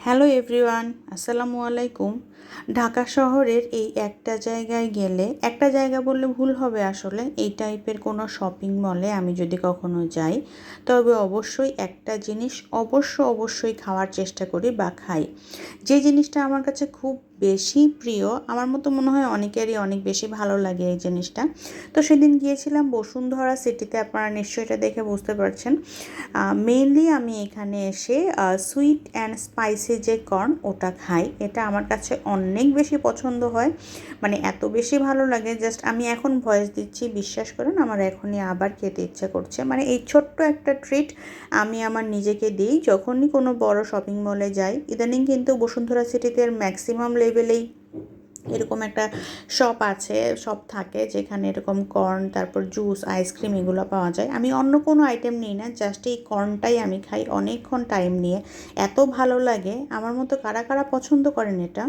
Hello everyone, আসসালামু আলাইকুম। ঢাকা শহরের এই একটা জায়গায় গেলে, একটা জায়গা বললে ভুল হবে, আসলে এই টাইপের কোনো শপিং মলে আমি যদি কখনো যাই, তবে অবশ্যই একটা জিনিস অবশ্যই খাওয়ার চেষ্টা করি বা খাই। যে জিনিসটা আমার কাছে খুব বেশি প্রিয়, আমার মতো মনে হয় অনেকেরই অনেক বেশি ভালো লাগে এই জিনিসটা। তো সেদিন গিয়েছিলাম বসুন্ধরা সিটিতে, আপনারা নিশ্চয়ই এটা দেখে বুঝতে পারছেন। মেইনলি আমি এখানে এসে সুইট অ্যান্ড স্পাইসি যে কর্ন ওটা খাই। এটা আমার কাছে অনেক বেশি পছন্দ হয়, মানে এত বেশি ভালো লাগে, জাস্ট আমি এখন ভয়েস দিচ্ছি, বিশ্বাস করুন আমার এখনই আবার খেতে ইচ্ছা করছে। মানে এই ছোট্ট একটা ট্রিট আমি আমার নিজেকে দিই যখনই কোনো বড় শপিং মলে যাই। ইদানিং কিন্তু বসুন্ধরা সিটিতে ম্যাক্সিমাম লেভেলেই এরকম একটা শপ আছে, শপ থাকে যেখানে এরকম কর্ন, তারপর জুস, আইসক্রিম এগুলো পাওয়া যায়। আমি অন্য কোনো আইটেম নিই না, জাস্ট এই কর্নটাই আমি খাই অনেকক্ষণ টাইম নিয়ে। এত ভালো লাগে। আমার মতো কারা কারা পছন্দ করেন এটা?